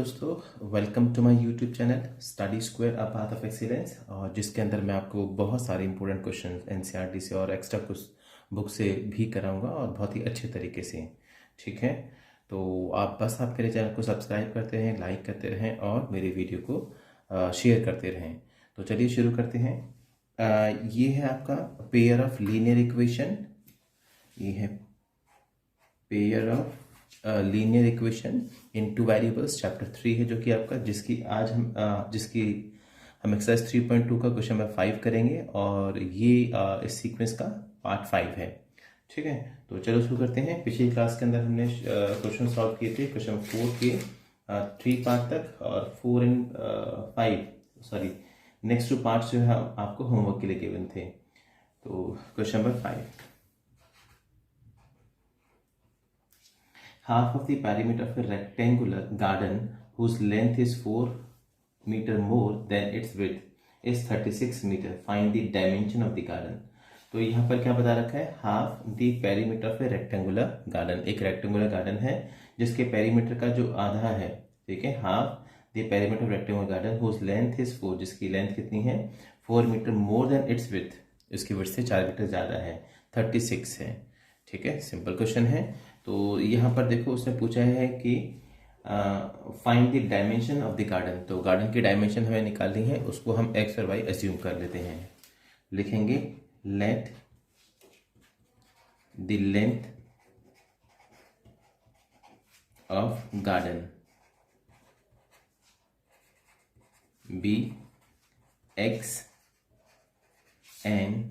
दोस्तों, welcome to my YouTube channel study square a path of excellence. और जिसके अंदर मैं आपको बहुत सारे इंपॉर्टेंट क्वेश्चन एनसीईआरटी से और एक्स्ट्रा कुछ बुक से भी कराऊंगा और बहुत ही अच्छे तरीके से। ठीक है, तो आप बस आप मेरे चैनल को सब्सक्राइब करते रहें, लाइक करते रहें और मेरे वीडियो को शेयर करते रहें। तो चलिए शुरू करते हैं। ये है आपका पेयर ऑफ लीनियर इक्वेशन। ये है pair of linear equation in two variables, chapter 3 है जो कि आपका जिसकी हम एक्सरसाइज 3.2 का क्वेश्चन नंबर 5 करेंगे और ये इस सीक्वेंस का पार्ट 5 है। ठीक है, तो चलो शुरू करते हैं। पिछली क्लास के अंदर हमने क्वेश्चन सॉल्व किए थे, क्वेश्चन 4 के 3 पार्ट तक और 4 एंड 5 नेक्स्ट 2 पार्ट्स जो है आपको होमवर्क के लिए गिवन थे। तो question number 5, half of the perimeter of a rectangular garden whose length is 4 meter more than its width is 36 meter. Find the dimension of the garden. तो यहाँ पर क्या बता रखा है? Half the perimeter of a rectangular garden. एक rectangular garden है जिसके पेरीमीटर का जो आधा है, ठीक है, half the perimeter of rectangular garden whose length is 4, जिसकी लेंथ कितनी है? 4 metre more than its width, इसकी विड्थ से 4 मीटर ज़्यादा है, 36 है। ठीक है, सिंपल क्वेश्चन है। तो यहाँ पर देखो उसने पूछा है कि find the dimension of the garden. तो गार्डन की डायमेंशन हमें निकालनी है, उसको हम एक्स और वाई अज्यूम कर लेते हैं। लिखेंगे let the length of garden be X and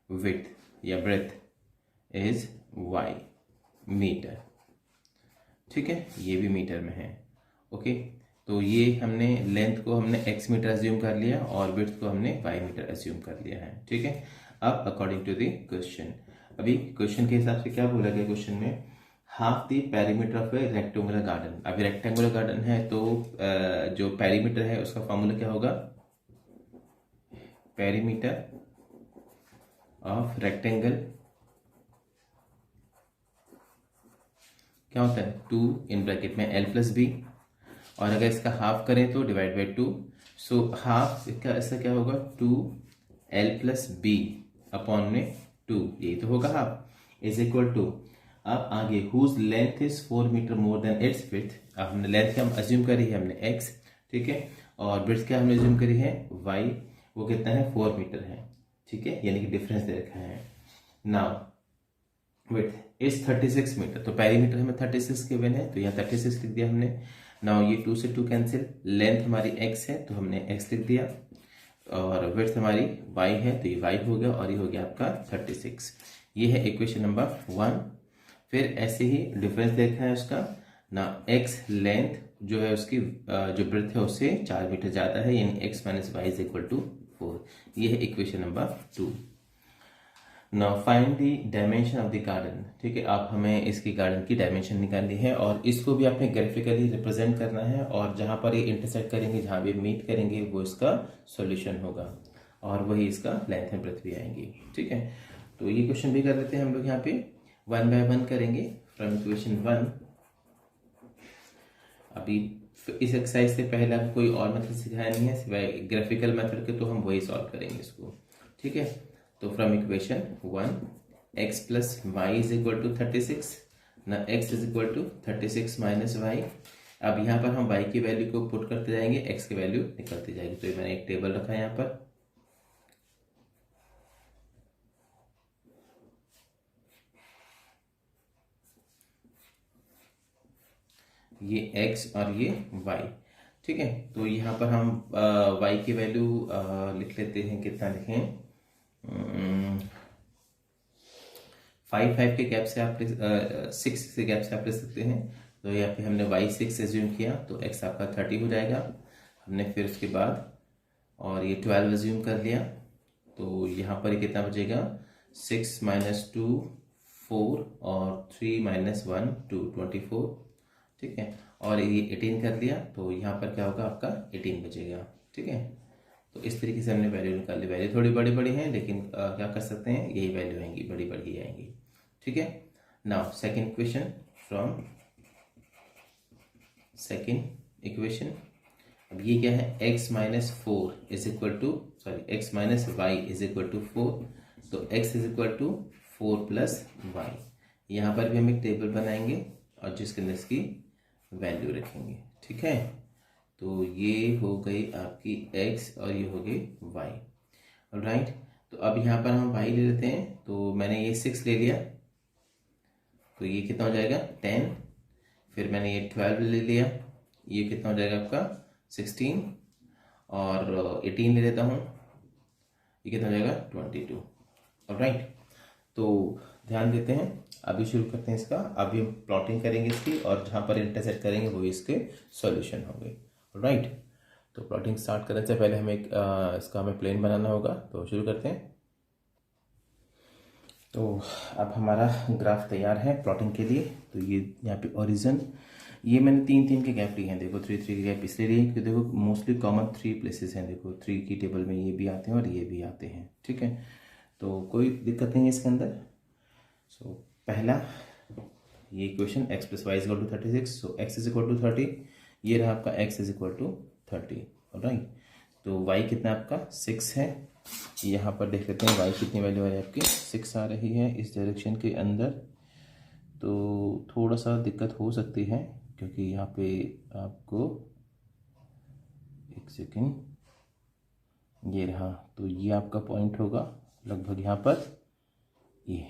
width या ब्रेथ इज वाई मीटर। ठीक है, ये भी मीटर में है। ओके, तो ये हमने लेंथ को हमने x मीटर अज्यूम कर लिया और विड्थ को हमने y मीटर अज्यूम कर लिया है। ठीक है, अब अकॉर्डिंग टू द क्वेश्चन, अभी क्वेश्चन के हिसाब से क्या बोला गया क्वेश्चन में? Half the perimeter of a rectangular garden. अभी रेक्टेंगुलर गार्डन है तो जो पेरीमीटर है उसका फॉर्मूला क्या होगा? पेरीमीटर ऑफ रेक्टेंगल क्या होता है? 2 इन ब्रैकेट में l प्लस बी, और अगर इसका हाफ करें तो डिवाइड बाई 2। सो हाफ इसका क्या होगा? 2l प्लस बी अपॉन में 2, यही तो होगा हाफ, इज इक्वल टू। अब आगे whose length is 4 metre more than its width. अब हमने लेंथ क्या हम अज्यूम करी है? हमने x, ठीक है, और विड्थ क्या हमने अज्यूम करी है? y, वो कितना है? 4 मीटर है। ठीक है, यानी कि डिफरेंस दे रखा है। नाउ विड्थ इज 36 मीटर, तो पेरीमीटर हमें 36 गिवन है तो यहाँ 36 लिख दिया हमने। नाउ ये 2 से 2 कैंसिल, लेंथ हमारी x है तो हमने x लिख दिया और विड्थ हमारी y है तो ये y हो गया और ये हो गया आपका 36। ये है इक्वेशन नंबर 1। फिर ऐसे ही डिफरेंस देखना है उसका ना, x लेंथ जो है उसकी जो ब्रेथ है उससे 4 मीटर ज़्यादा है, यानी x minus Y is equal to 4। ये है equation number 2। Now find the dimension of the garden. ठीक है, आप हमें इसकी गार्डन की डायमेंशन निकालनी है और इसको भी आपने ग्राफिकली रिप्रेजेंट करना है, और जहाँ पर ये इंटरसेक्ट करेंगे, जहाँ भी मीट करेंगे, वो इसका सॉल्यूशन होगा और वही इसका लेंथ एंड ब्रेथ भी आएंगी। ठीक है, तो ये क्वेश्चन भी कर लेते हैं हम लोग। यहाँ पे 1 बाय 1 करेंगे फ्रॉम इक्वेशन 1। अभी इस एक्सरसाइज से पहले आपको कोई और मेथड सिखाया नहीं है सिवाय ग्राफिकल मेथड के, तो हम वही सॉल्व करेंगे इसको। ठीक है, तो from equation 1 x plus Y is equal to 36 ना, x is equal to 36 minus Y. अब यहाँ पर हम y की वैल्यू को पुट करते जाएंगे, x की वैल्यू निकलती जाएगी। तो ये मैंने एक टेबल रखा है यहाँ पर। ये x और ये y। ठीक है, तो यहाँ पर हम y की वैल्यू लिख लेते हैं। कितना लिखें? 5 के गैप से आप 6 के गैप से आप ले सकते हैं। तो यहाँ पे हमने y 6 एज्यूम किया तो x आपका 30 हो जाएगा। हमने फिर उसके बाद और ये 12 एज्यूम कर लिया, तो यहाँ पर कितना बचेगा? 6 माइनस 2 4 और 3 माइनस 1 2 24। ठीक है, और ये 18 कर लिया तो यहाँ पर क्या होगा? आपका 18 बचेगा। ठीक है, तो इस तरीके से हमने वैल्यू निकाली। वैल्यू थोड़ी बड़ी बड़ी हैं लेकिन क्या कर सकते हैं, यही वैल्यू आएंगी, बड़ी बड़ी आएंगी। ठीक है, now second question from second equation. अब ये क्या है, x minus four is equal to x minus Y is equal to 4, तो x is equal to 4 plus Y. यहाँ पर भी हम एक टेबल बनाएंगे और जिसके अंदर इसकी वैल्यू रखेंगे। ठीक है, तो ये हो गई आपकी x और ये हो गई y। ऑलराइट, तो अब यहाँ पर हम y ले लेते हैं। तो मैंने ये 6 ले लिया, तो ये कितना हो जाएगा 10। फिर मैंने ये 12 ले लिया, ये कितना हो जाएगा आपका 16, और 18 ले लेता हूँ, ये कितना हो जाएगा 22। ऑलराइट, तो ध्यान देते हैं, अभी शुरू करते हैं इसका। अभी हम प्लॉटिंग करेंगे इसकी, और जहाँ पर इंटरसेक्ट करेंगे वो इसके सॉल्यूशन होंगे। ऑलराइट, तो प्लॉटिंग स्टार्ट करने से पहले हमें इसका हमें प्लेन बनाना होगा, तो शुरू करते हैं। तो अब हमारा ग्राफ तैयार है प्लॉटिंग के लिए। तो ये यहाँ पे ओरिजिन, ये मैंने 3-3 के गैप लिए हैं। देखो 3-3 के गैप इसलिए लिए क्योंकि देखो मोस्टली कॉमन 3 प्लेसेस हैं। देखो 3 की टेबल में ये भी आते हैं और ये भी आते हैं। ठीक है, तो कोई दिक्कत नहीं है इसके अंदर। सो पहला ये equation x plus Y is equal to 36, so x is equal to 30, ये रहा आपका x is equal to 30। Alright, तो y कितना आपका 6 है। यहाँ पर देख लेते हैं y कितनी वैल्यू है आपकी 6 आ रही है इस डायरेक्शन के अंदर। तो थोड़ा सा दिक्कत हो सकती है क्योंकि यहाँ पे आपको एक सेकेंड, ये रहा, तो ये आपका पॉइंट होगा लगभग यहाँ पर ये।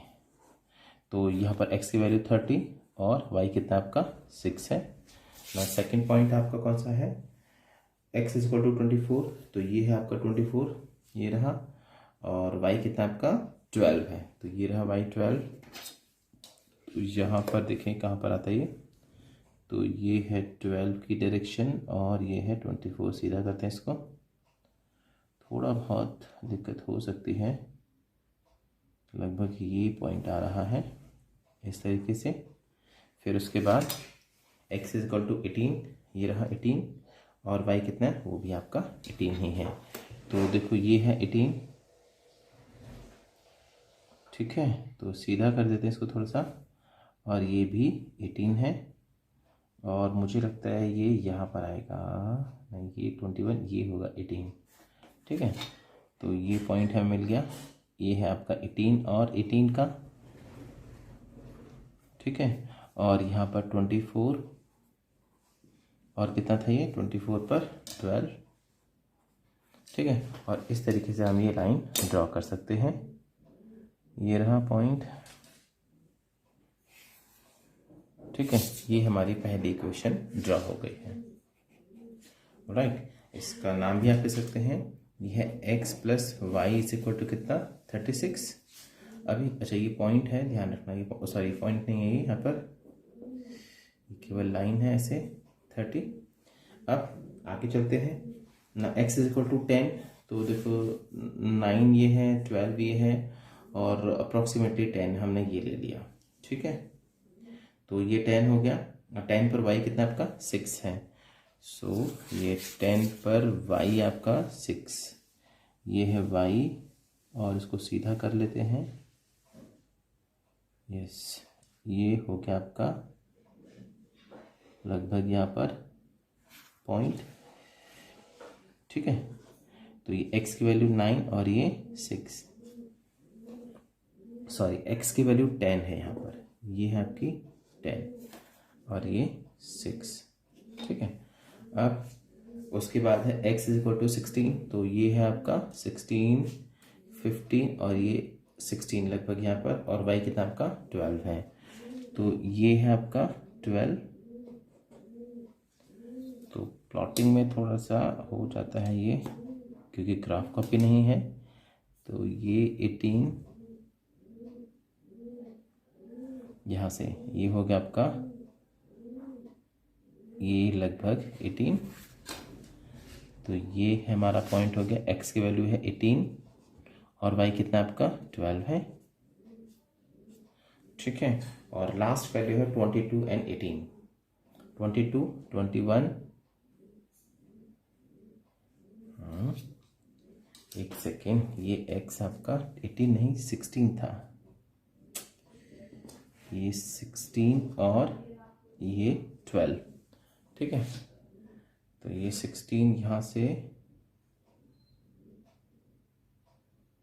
तो यहाँ पर x की वैल्यू 30 और y कितना आपका 6 है ना। सेकंड पॉइंट आपका कौन सा है, x इज इक्वल टू 24, तो ये है आपका 24, ये रहा, और y कितना आपका 12 है, तो ये रहा y 12। तो यहाँ पर देखें कहाँ पर आता है ये, तो ये है 12 की डायरेक्शन और ये है 24। सीधा करते हैं इसको, थोड़ा बहुत दिक्कत हो सकती है, लगभग ये पॉइंट आ रहा है इस तरीके से। फिर उसके बाद x इज इक्वल टू 18, ये रहा 18, और y कितना है वो भी आपका 18 ही है। तो देखो ये है 18, ठीक है, तो सीधा कर देते हैं इसको थोड़ा सा, और ये भी 18 है, और मुझे लगता है ये यहाँ पर आएगा, नहीं ये 21, ये होगा 18। ठीक है, तो ये पॉइंट हमें मिल गया, ये है आपका 18 और 18 का। ठीक है, और यहाँ पर 24, और कितना था ये 24 पर 12। ठीक है, और इस तरीके से हम ये लाइन ड्रॉ कर सकते हैं। ये रहा पॉइंट। ठीक है, ये हमारी पहली इक्वेशन ड्रॉ हो गई है। राइट, इसका नाम भी आप दे सकते हैं, ये है x plus Y is equal to कितना 36। अभी अच्छा ये पॉइंट है, ध्यान रखना, ये सॉरी पॉइंट नहीं है, ये यहाँ पर केवल लाइन है ऐसे 30। अब आगे चलते हैं ना, x इज इक्वल टू 10, तो देखो 9 ये है, 12 ये है, और अप्रॉक्सीमेटली 10 हमने ये ले लिया। ठीक है, तो ये 10 हो गया, 10 पर y कितना आपका 6 है, सो ये 10 पर y आपका 6, ये है y, और इसको सीधा कर लेते हैं। यस, ये हो गया आपका लगभग यहाँ पर पॉइंट। ठीक है, तो ये x की वैल्यू 9 और ये 6, सॉरी x की वैल्यू 10 है यहाँ पर, ये है आपकी 10 और ये 6। ठीक है, अब उसके बाद है x इज इक्वल टू 16, तो ये है आपका 16, 15 और ये 16 लगभग यहाँ पर, और y कितना आपका 12 है, तो ये है आपका 12। तो प्लॉटिंग में थोड़ा सा हो जाता है ये क्योंकि ग्राफ कॉपी नहीं है, तो ये 18 यहाँ से ये हो गया आपका, ये लगभग 18, तो ये है हमारा पॉइंट हो गया। x की वैल्यू है 18 और y कितना आपका 12 है। ठीक है, और लास्ट वैल्यू है 22 एंड 18, 22, 21, एक सेकेंड, ये x आपका 18 नहीं 16 था, ये 16 और ये 12। ठीक है। तो ये 16 यहाँ से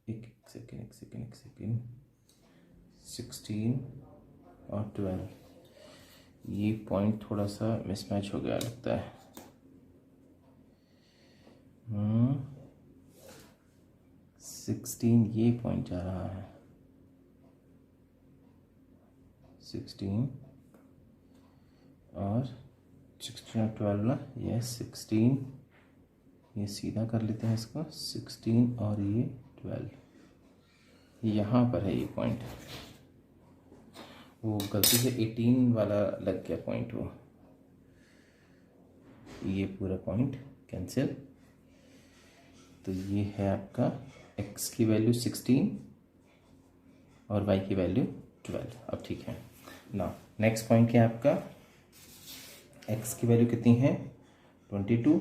एक सेकेंड 16 और 12, ये पॉइंट थोड़ा सा मिसमैच हो गया लगता है। 16 ये पॉइंट जा रहा है, 16 और 16 और 12 ना, ये 16, ये सीधा कर लेते हैं इसको, 16 और ये 12, यहाँ पर है ये पॉइंट। वो गलती से 18 वाला लग गया पॉइंट, वो ये पूरा पॉइंट कैंसिल। तो ये है आपका x की वैल्यू 16 और y की वैल्यू 12। अब ठीक है ना, नेक्स्ट पॉइंट क्या है आपका, x की वैल्यू कितनी है 22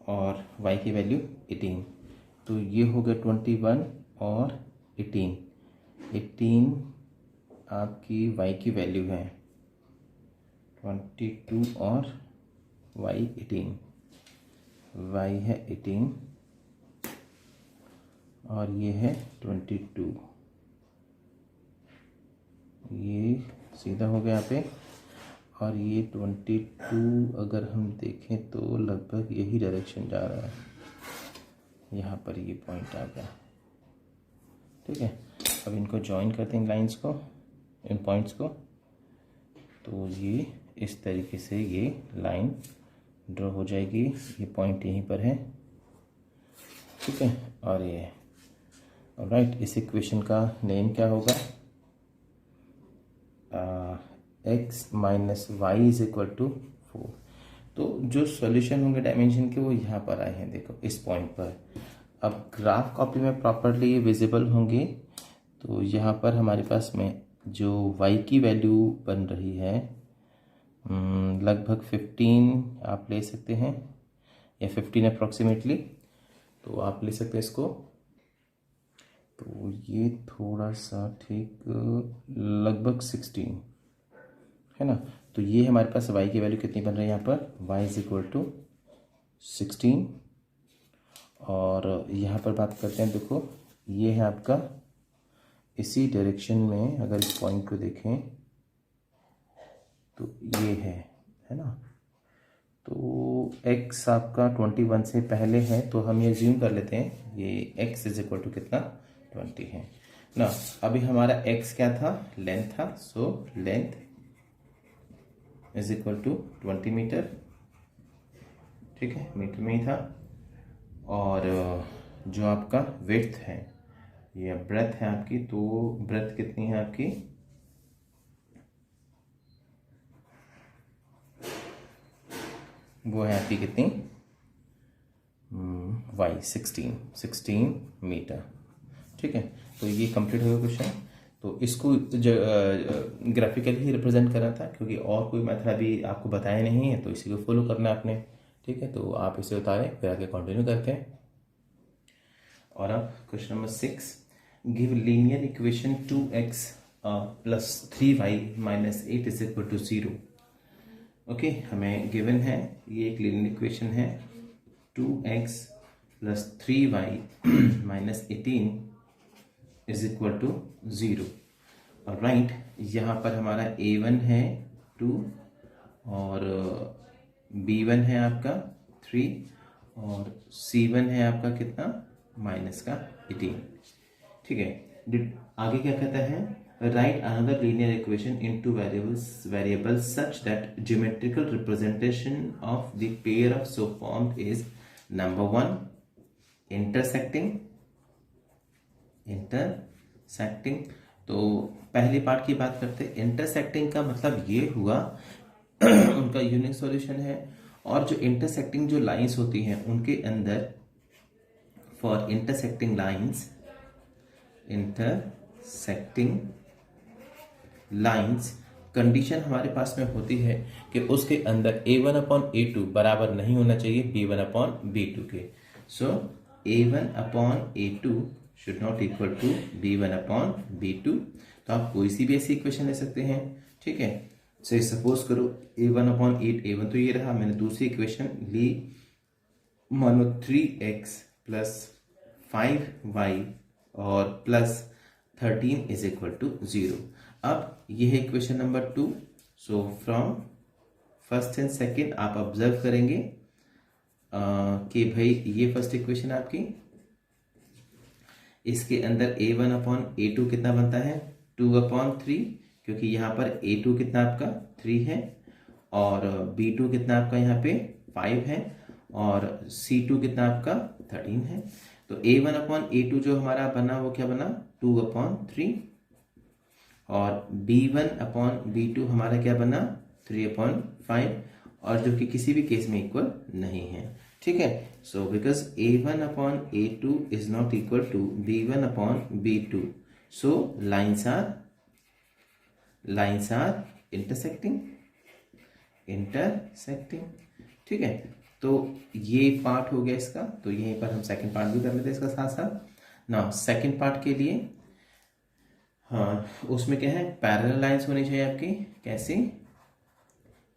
और y की वैल्यू 18। तो ये हो गया 21 और 18 आपकी y की वैल्यू है 22 और y 18, y है 18 और ये है 22, ये सीधा हो गया यहाँ पे। और ये 22 अगर हम देखें तो लगभग यही डायरेक्शन जा रहा है, यहाँ पर ये पॉइंट आ गया, ठीक है। अब इनको ज्वाइन करते हैं लाइंस को, इन पॉइंट्स को। तो ये इस तरीके से ये लाइन ड्रॉ हो जाएगी, ये पॉइंट यहीं पर है, ठीक है। और ये राइट, इस इक्वेशन का नेम क्या होगा, x minus Y is equal to 4। तो जो सॉल्यूशन होंगे डायमेंशन के वो यहाँ पर आए हैं, देखो इस पॉइंट पर। अब ग्राफ कॉपी में प्रॉपरली विजिबल होंगे तो यहाँ पर हमारे पास में जो y की वैल्यू बन रही है लगभग 15 आप ले सकते हैं, या 15 अप्रॉक्सीमेटली, तो आप ले सकते हैं इसको। तो ये थोड़ा सा ठीक लगभग 16 है ना। तो ये हमारे पास y की वैल्यू कितनी बन रही है यहाँ पर, y इज इक्वल टू 16। और यहाँ पर बात करते हैं, देखो ये है आपका इसी डायरेक्शन में, अगर इस पॉइंट को देखें तो ये है ना। तो x आपका 21 से पहले है, तो हम ये ज्यूम कर लेते हैं ये x इज इक्वल टू कितना 20 है ना। अभी हमारा x क्या था, लेंथ था, so length is equal to 20 metre, ठीक है, मीटर में ही था। और जो आपका विड्थ है, ये ब्रेथ है आपकी, तो ब्रेथ कितनी है आपकी, वो है आपकी कितनी y 16 मीटर, ठीक है। तो ये कंप्लीट हो गया क्वेश्चन। तो इसको ग्राफिकली ही रिप्रेजेंट करना था, क्योंकि और कोई मेथड अभी आपको बताया नहीं है, तो इसी को फॉलो करना है आपने, ठीक है। तो आप इसे उतारें, फिर आगे कंटिन्यू करते हैं। और अब question number 6, give linear equation 2x plus 3y minus 8 is equal to 0। Okay, हमें गिवन है, ये एक लीनियर इक्वेशन है 2x plus 3y minus 18 is equal to 0। और राइट, यहाँ पर हमारा a1 है 2 और b1 है आपका 3 और c1 है आपका कितना माइनस का 18, ठीक है। आगे क्या कहता है, right another linear equation into variables such that geometrical representation of the pair of so formed is number 1 intersecting. तो पहली पार्ट की बात करते हैं। इंटरसेक्टिंग का मतलब ये हुआ उनका यूनिक सॉल्यूशन है, और जो इंटरसेक्टिंग जो लाइंस होती हैं उनके अंदर फॉर इंटरसेक्टिंग लाइंस कंडीशन हमारे पास में होती है कि उसके अंदर a1/a2 बराबर नहीं होना चाहिए b1/b2 के। So a1/a2 should not equal to b1/b2। तो आप कोई सी भी ऐसी इक्वेशन ले सकते हैं, ठीक है। से सपोज करो a1 अपॉन 8, a1 तो ये रहा, मैंने दूसरी इक्वेशन ली, मानो 3x प्लस 5y और प्लस 13 इज इक्वल टू 0। अब ये है equation number 2। So from first and second आप ऑब्जर्व करेंगे कि भाई ये फर्स्ट इक्वेशन आपकी, इसके अंदर a1 अपॉन a2 कितना बनता है 2 अपॉन 3, क्योंकि यहाँ पर a2 कितना आपका 3 है और b2 कितना आपका यहाँ पे 5 है और c2 कितना आपका 13 है। तो a1 अपॉन a2 जो हमारा बना वो क्या बना 2 अपॉन 3 और b1 अपॉन b2 हमारा क्या बना 3 अपॉन 5, और जो कि किसी भी केस में इक्वल नहीं है। ठीक है, so because a1 upon a2 is not equal to b1 upon b2, so lines are intersecting. ठीक है, तो ये पार्ट हो गया इसका। तो यहीं पर हम सेकंड पार्ट भी कर लेते हैं इसका साथ साथ ना। सेकंड पार्ट के लिए हाँ, उसमें क्या है पैरेलल लाइंस होनी चाहिए आपकी। कैसी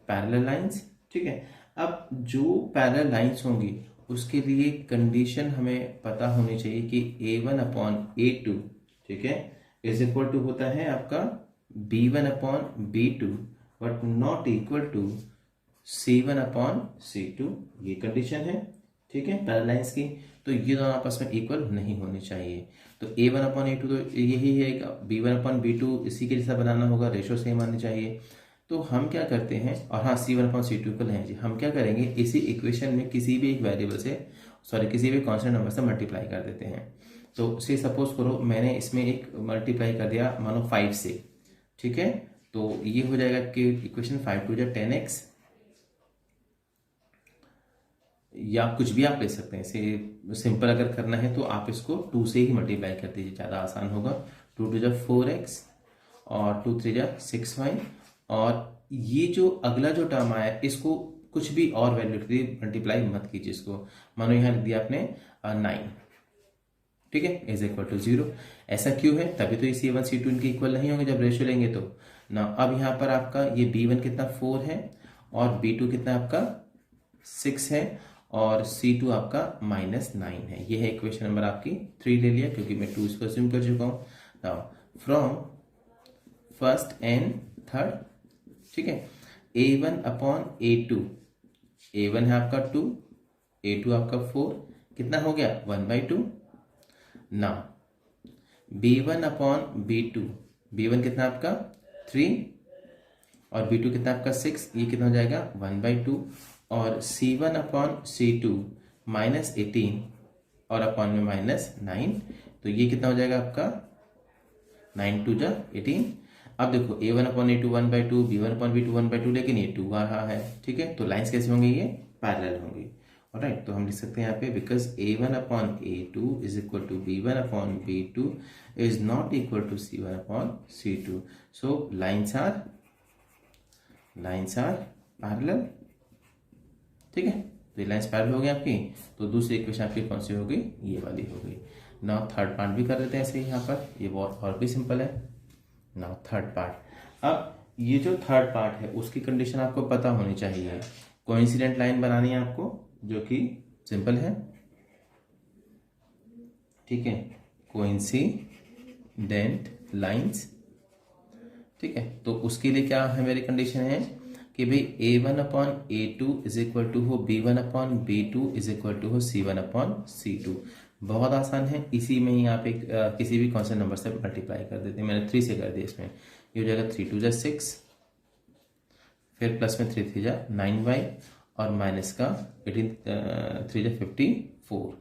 पैरेलल लाइंस? ठीक है, अब जो पैरेलल लाइंस होंगी उसके लिए कंडीशन हमें पता होनी चाहिए कि a1 अपॉन a2 ठीक है इज इक्वल टू होता है आपका b1 upon b2 but not equal to c1 upon c2। ये कंडीशन है, ठीक है, पैरेलल लाइंस की। तो ये दोनों आपस में इक्वल नहीं होने चाहिए। तो a1 अपॉन a2 तो यही है, b1 अपॉन b2 इसी के जैसा बनाना होगा, रेशो सेम आनी चाहिए। तो हम क्या करते हैं, और हाँ c1 अपॉन c2 इक्वल है जी, हम क्या करेंगे इसी इक्वेशन में किसी भी एक वेरिएबल से किसी भी कांस्टेंट नंबर से मल्टीप्लाई कर देते हैं। तो से सपोज करो मैंने इसमें एक मल्टीप्लाई कर दिया मानो 5 से, ठीक है, तो ये हो जाएगा कि इक्वेशन 5 टू 10x, या कुछ भी आप ले सकते हैं। इसे सिंपल अगर करना है तो आप इसको 2 से ही मल्टीप्लाई कर दीजिए, ज़्यादा आसान होगा। 2 टू 4x और 2 3 6y, और ये जो अगला जो टर्म आया इसको कुछ भी और वैल्यू के लिए मल्टीप्लाई मत कीजिए इसको। मानो यहाँ लिख दिया आपने 9, ठीक है, इज इक्वल टू 0। ऐसा क्यों है? तभी तो ये c1 c2 इनके इक्वल नहीं होंगे जब रेशियो लेंगे तो ना। अब यहाँ पर आपका ये b1 कितना 4 है और b2 कितना आपका 6 है और c2 आपका -9 है। ये है इक्वेशन नंबर आपकी 3 ले लिया, क्योंकि मैं 2 इसको अज्यूम कर चुका हूँ। Now from first and third, ठीक है, a1 अपॉन a2, a1 है आपका 2, a2 आपका 4, कितना हो गया 1/2। ना b1 अपॉन b2, b1 कितना आपका 3 और b2 कितना आपका 6, ये कितना हो जाएगा 1/2, और c1 अपॉन c2 -18 और अपॉन में -9, तो ये कितना हो जाएगा आपका 9 टू 18। अब देखो a1 upon a2 1/2, b1 upon b2 1/2, लेकिन ये 2 आ रहा है, ठीक है, तो लाइंस कैसे होंगे, ये पैरेलल होंगी। ऑलराइट, तो हम लिख सकते हैं यहाँ पे because a1 upon a2 is equal to b1 upon b2 is not equal to c1 upon c2, so lines are parallel. ठीक है, तो ये लाइंस पैरेलल हो गई आपकी। तो दूसरी इक्वेशन आपकी कौन सी हो गई, ये वाली हो गई। नाउ थर्ड पार्ट भी कर देते हैं ऐसे ही यहाँ पर, ये और भी सिंपल है। नाउ थर्ड पार्ट, अब ये जो थर्ड पार्ट है उसकी कंडीशन आपको पता होनी चाहिए। कोइंसिडेंट लाइन बनानी है आपको जो कि सिंपल है, ठीक है, कोइंसिडेंट लाइंस, ठीक है। तो उसके लिए क्या है मेरी कंडीशन है कि भाई a1 upon a2 is equal to हो b1 upon b2 is equal to हो c1 अपॉन c2। बहुत आसान है, इसी में ही आप एक किसी भी कांस्टेंट नंबर से मल्टीप्लाई कर देते हैं। मैंने 3 से कर दिया, इसमें ये हो जाएगा 3 2 6, फिर प्लस में 3 3 9y और माइनस का 18 3 54,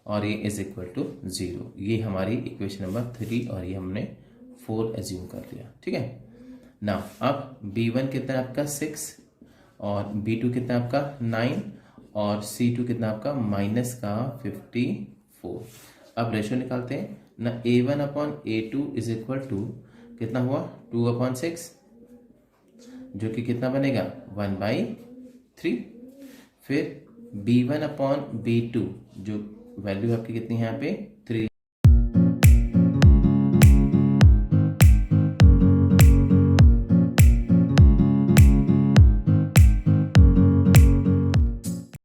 और ये इज इक्वल टू 0। ये हमारी इक्वेशन नंबर 3 और ये हमने 4 एज्यूम कर लिया, ठीक है ना। अब b1 कितना आपका 6 और b2 कितना आपका 9 और c2 कितना आपका -54। अब रेशो निकालते हैं ना। a1 upon a2 is equal to कितना हुआ 2/6, जो कि कितना बनेगा 1/3। फिर b1 अपॉन b2 जो वैल्यू आपकी कितनी है यहाँ पे 3